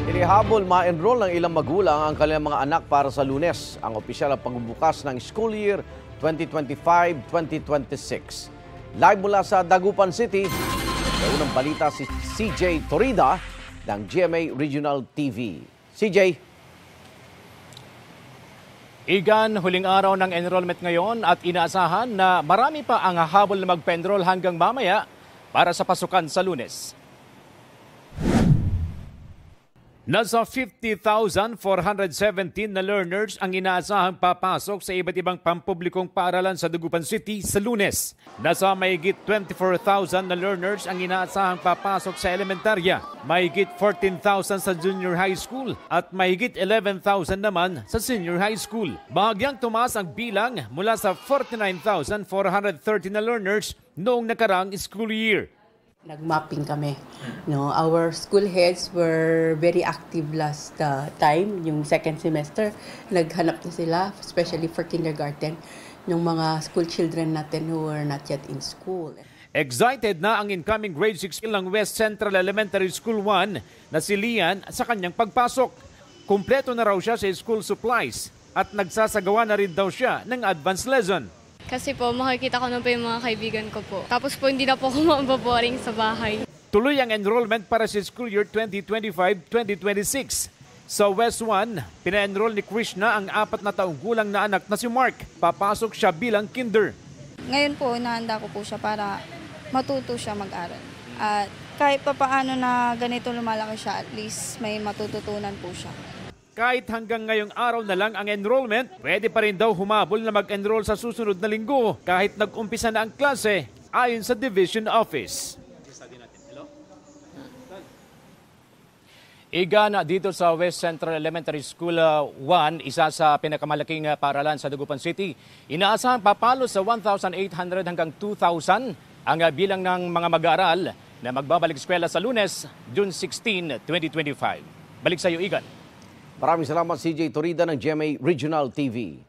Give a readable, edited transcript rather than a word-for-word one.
Inihabol ma-enroll ng ilang magulang ang kanilang mga anak para sa Lunes, ang opisyal na pagbubukas ng school year 2025-2026. Live mula sa Dagupan City, may unang balita si CJ Torida ng GMA Regional TV. CJ. Igan, huling araw ng enrollment ngayon at inaasahan na marami pa ang hahabol na magpa-enroll hanggang mamaya para sa pasukan sa Lunes. Nasa 50,417 na learners ang inaasahang papasok sa iba't ibang pampublikong paaralan sa Dagupan City sa Lunes. Nasa mahigit 24,000 na learners ang inaasahang papasok sa elementarya, mahigit 14,000 sa junior high school at mahigit 11,000 naman sa senior high school. Bahagyang tumaas ang bilang mula sa 49,430 na learners noong nakaraang school year. Nag-mapping kami. No, our school heads were very active last time, yung second semester. Naghanap na sila, especially for kindergarten, ng mga school children natin who were not yet in school. Excited na ang incoming grade 6 ng West Central Elementary School 1 na si Lian sa kanyang pagpasok. Kumpleto na raw siya sa school supplies at nagsasagawa na rin daw siya ng advanced lesson. Kasi po, makikita ko na po yung mga kaibigan ko po. Tapos po, hindi na po ako mababoring sa bahay. Tuloy ang enrollment para sa school year 2025-2026. Sa West 1, pina-enroll ni Krishna ang 4 na taong gulang na anak na si Mark. Papasok siya bilang kinder. Ngayon po, inahanda ko po siya para matuto siya mag-aral. At kahit papaano na ganito lumalaki siya, at least may matututunan po siya. Kahit hanggang ngayong araw na lang ang enrollment, pwede pa rin daw humabol na mag-enroll sa susunod na linggo kahit nag-umpisa na ang klase ayon sa Division Office. Igan, dito sa West Central Elementary School 1, isa sa pinakamalaking paaralan sa Dagupan City, inaasahan papalo sa 1,800 hanggang 2,000 ang bilang ng mga mag-aaral na magbabalik eskwela sa Lunes, June 16, 2025. Balik sa iyo, Igan. Maraming salamat CJ Torida ng GMA Regional TV.